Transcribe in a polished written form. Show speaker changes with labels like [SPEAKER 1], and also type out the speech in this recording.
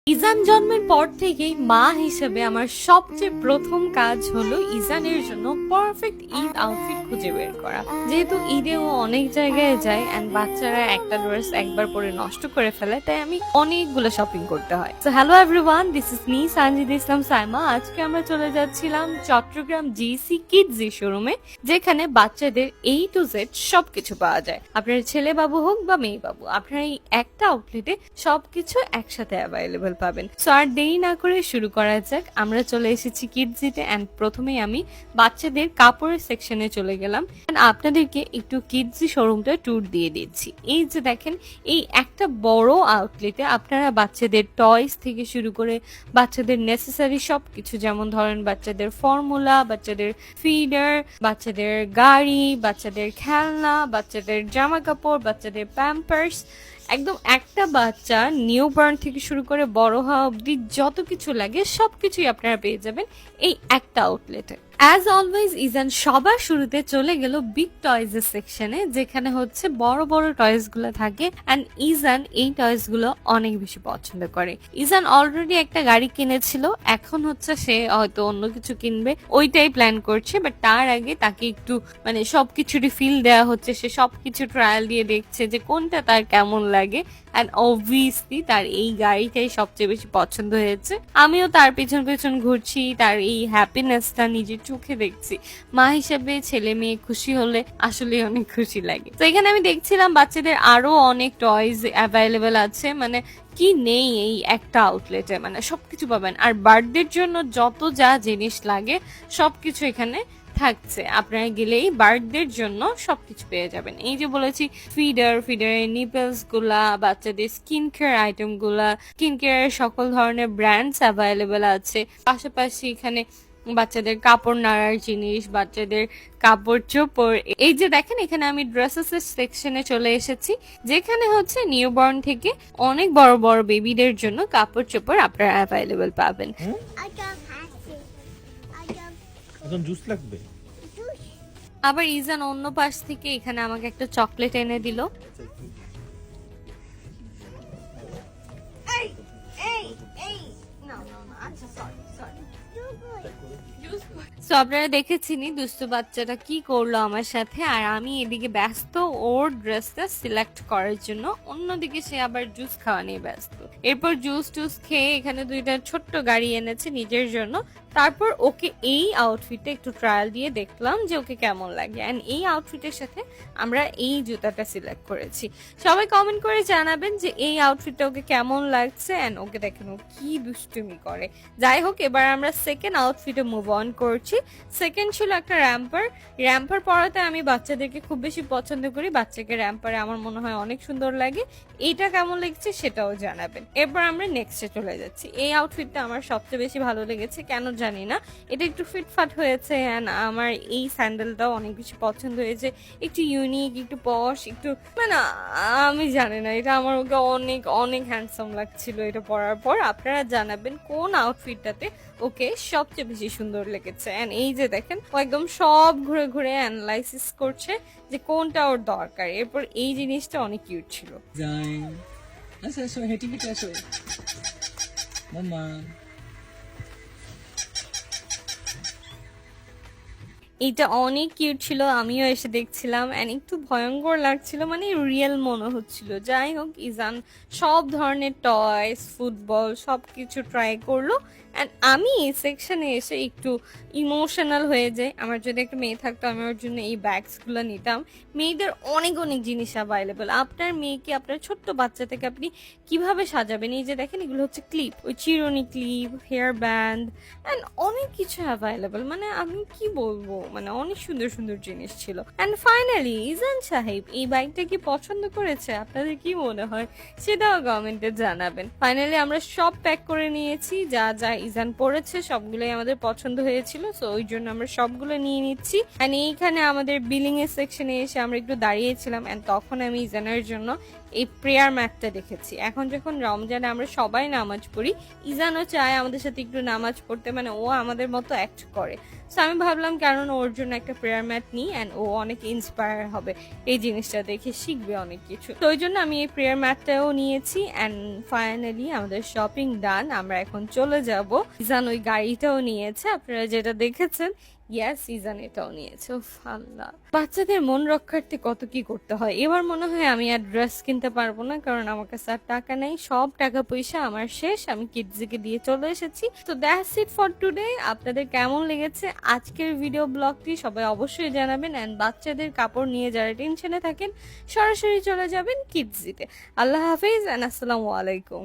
[SPEAKER 1] ইজান জন্মের পর থেকেই মা হিসেবে আমার সবচেয়ে প্রথম কাজ হলো ইজানের জন্য পারফেক্ট ঈদ আউটফিট খুঁজে বের করা। যেহেতু ঈদে ও অনেক জায়গায় যায় এন্ড বাচ্চারা একটা ড্রেস একবার পরে নষ্ট করে ফেলে, তাই আমি অনেকগুলো শপিং করতে হয়। So hello everyone, this is me Sanjida Islam Saima. আজকে আমরা চলে যাচ্ছিলাম চট্টগ্রাম জিসি কিডজি শোরুমে, যেখানে বাচ্চাদের A to Z সবকিছু পাওয়া যায়। আপনার ছেলে বাবু হোক বা মেয়ে বাবু, আপনার এই একটা আউটলেটে সবকিছু একসাথে অ্যাভেলেবল পাবেন। সো আর দেরি না করে শুরু করা যাক। আমরা চলে এসেছি কিডজিতে এন্ড প্রথমেই আমি বাচ্চাদের কাপড়ের সেকশনে চলে গেলাম। আপনাদেরকে একটু কিডজি শোরুমটা ট্যুর দিয়ে দিচ্ছি। এই যে দেখেন, এই একটা বড় আউটলেটে আপনারা বাচ্চাদের টয়স থেকে শুরু করে বাচ্চাদের নেসেসারি সবকিছু, যেমন ধরেন বাচ্চাদের ফর্মুলা, বাচ্চাদের ফিডার, বাচ্চাদের গাড়ি, বাচ্চাদের খেলনা, বাচ্চাদের জামা কাপড়, বাচ্চাদের প্যাম্পার্স, একদম একটা বাচ্চা নিউ বার্ন থেকে শুরু করে বড় হওয়া অব্দি যত কিছু লাগে সবকিছুই আপনারা পেয়ে যাবেন এই একটা আউটলেটে। অ্যাজ অলওয়েজ ইজান সবার শুরুতে চলে গেল বিগ টয়েজ এর সেকশনে, যেখানে হচ্ছে বড় বড় টয়েস গুলো থাকে এন্ড ইজান এই টয়েস গুলো অনেক বেশি পছন্দ করে। ইজান অলরেডি একটা গাড়ি কিনেছিল, এখন হচ্ছে সে হয়তো অন্য কিছু কিনবে ওইটাই প্ল্যান করছে, বাট তার আগে তাকে একটু মানে সবকিছুরই ফিল দেওয়া হচ্ছে। সে সবকিছু ট্রায়াল দিয়ে দেখছে যে কোনটা তার কেমন লাগে এন্ড অবভিয়াসলি তার এই গাড়িটাই সবচেয়ে বেশি পছন্দ হয়েছে। আমিও তার পেছন পেছন ঘুরছি, তার এই হ্যাপিনেসটা নিজের চোখে দেখছি। মা হিসেবে ছেলে মেয়ে খুশি হলে আসলে অনেক খুশি লাগে। তো এখানে আমি দেখছিলাম বাচ্চাদের আরো অনেক টয়স অ্যাভেলেবেল আছে, মানে কি নেই এই একটা আউটলেটে, মানে সবকিছু পাবেন। আর বার্থডের জন্য যত যা জিনিস লাগে সবকিছু এখানে থাকছে। আপনারা গেলেই বার্থডের জন্য সবকিছু পেয়ে যাবেন। এই যে বলেছি, ফিডারের নিপলস গুলা, বাচ্চাদের স্কিন কেয়ার আইটেম গুলা, স্কিন কেয়ার সকল ধরনের ব্র্যান্ডস অ্যাভেলেবেল আছে। পাশাপাশি এখানে বাচ্চাদের কাপড় নাড়ার জিনিস, বাচ্চাদের কাপড় চোপড়। এই যে দেখেন, এখানে আমি ড্রেসেস এর সেকশনে চলে এসেছি, যেখানে হচ্ছে নিউবর্ন থেকে অনেক বড় বড় বেবিদের জন্য কাপড় চোপড় আপনারা অ্যাভেলেবেল পাবেন।
[SPEAKER 2] এখন জুস লাগবে।
[SPEAKER 1] আবার ইজান অন্য পাশ থেকে এখানে আমাকে একটা চকলেট এনে দিল। তো আপনারা দেখেছিনি দুষ্টু বাচ্চাটা কি করলো আমার সাথে, আর আমি এদিকে ব্যস্ত ওর ড্রেসটা সিলেক্ট করার জন্য, অন্যদিকে সে আবার জুস খাওয়া নিয়ে ব্যস্ত। এরপর জুস টুস খেয়ে এখানে দুইটা ছোট্ট গাড়ি এনেছে নিজের জন্য। তারপর ওকে এই আউটফিটটা একটু ট্রায়াল দিয়ে দেখলাম যে ওকে কেমন লাগে, এন্ড এই আউটফিটের সাথে আমরা এই জুতাটা সিলেক্ট করেছি। সবাই কমেন্ট করে জানাবেন যে এই আউটফিটটা ওকে কেমন লাগছে, এন্ড ওকে দেখেন ও কি দুষ্টুমি করে। যাই হোক, এবার আমরা সেকেন্ড আউটফিটে মুভ অন করছি। সেকেন্ড ছিল একটা র্যাম্পার পরাতে আমি বাচ্চাদেরকে খুব বেশি পছন্দ করি। বাচ্চাকে র্যাম্পারে আমার মনে হয় অনেক সুন্দর লাগে। এইটা কেমন লেগেছে সেটাও জানাবেন। এরপর আমরা নেক্সটে চলে যাচ্ছি। এই আউটফিটটা আমার সবচেয়ে বেশি ভালো লেগেছে, কেন জানি না, এটা একটু ফিটফাট হয়েছে এন্ড আমার এই স্যান্ডেলটাও অনেক বেশি পছন্দ হয়েছে। একটু ইউনিক, একটু পশ, একটু মানে আমি জানি না, এটা আমার ওকে অনেক অনেক হ্যান্ডসাম লাগছিল এটা পরার পর। আপনারা জানাবেন কোন আউটফিটটাতে ওকে সবচেয়ে বেশি সুন্দর লেগেছে। এন্ড এই যে দেখেন, ও একদম সব ঘুরে ঘুরে অ্যানালাইসিস করছে যে কোনটা ওর দরকার। এরপর এই জিনিসটা অনেক কিউট ছিল।
[SPEAKER 2] আচ্ছা আসো, হেঁটে হেঁটে আসো মাম্মা।
[SPEAKER 1] এটা অনেক কিউট ছিল, আমিও এসে দেখছিলাম এন্ড একটু ভয়ঙ্কর লাগছিল, মানে রিয়েল মনে হচ্ছিল। যাই হোক, ইজান সব ধরনের টয়স, ফুটবল সবকিছু ট্রাই করলো এন্ড আমি এই সেকশনে এসে একটু ইমোশনাল হয়ে যাই। আমার যদি একটা মেয়ে থাকতো আমি ওর জন্য এই ব্যাগসগুলো নিতাম। মেয়েদের অনেক অনেক জিনিস অ্যাভেলেবল। আপনার মেয়েকে আপনার ছোট্ট বাচ্চা থেকে আপনি কিভাবে সাজাবেন, এই যে দেখেন এগুলো হচ্ছে ক্লিপ, ওই চিরুনি ক্লিপ, হেয়ার ব্যান্ড এন্ড অনেক কিছু অ্যাভেলেবল। মানে আমি কি বলবো, মানে অনেক সুন্দর সুন্দর জিনিস ছিল। এন্ড ফাইনালি ইজান সাহেব এই বাইকটা কি পছন্দ করেছে? আপনাদের কি মনে হয় সেটাও কমেন্টে জানাবেন। ফাইনালি আমরা সব প্যাক করে নিয়েছি, যা যা ইজান পড়েছে সবগুলোই আমাদের পছন্দ হয়েছিল, সো ওই জন্য আমরা সবগুলো নিয়ে নিচ্ছি। এন্ড এইখানে আমাদের বিলিং এর সেকশনে এসে আমরা একটু দাঁড়িয়েছিলাম এন্ড তখন আমি ইজানের জন্য এই প্রেয়ার ম্যাটটা দেখেছি। এখন যখন রমজানে আমরা সবাই নামাজ পড়ি, ইজানও চায় আমাদের সাথে একটু নামাজ পড়তে, মানে ও আমাদের মতো অ্যাক্ট করে। সো আমি ভাবলাম কারণ ওর জন্য একটা প্রেয়ার ম্যাট নিই, অ্যান্ড ও অনেক ইন্সপায়ার হবে এই জিনিসটা দেখে, শিখবে অনেক কিছু। তো ওই জন্য আমি এই প্রেয়ার ম্যাটটাও নিয়েছি। অ্যান্ড ফাইনালি আমাদের শপিং ডান, আমরা এখন চলে যাব। ইজান ওই গাড়িটাও নিয়েছে, আপনারা যেটা দেখেছেন। ইয়াস, সিজন এটাও নিয়েছে। উফ আল্লাহ, বাচ্চাদের মন রক্ষার্থে কত কি করতে হয়। এবার মনে হয় আমি আর ড্রেস কিনতে পারবো না, কারণ আমার কাছে আর টাকা নেই, সব টাকা পয়সা আমার শেষ। আমি কিডসকে দিয়ে চলে এসেছি। তো দ্যাটস ইট ফর টুডে। আপনাদের কেমন লেগেছে আজকের ভিডিও ব্লগটি সবাই অবশ্যই জানাবেন। অ্যান্ড বাচ্চাদের কাপড় নিয়ে যারা টেনশনে থাকেন, সরাসরি চলে যাবেন কিডসিতে। আল্লাহ হাফিজ অ্যান্ড আসসালামু আলাইকুম।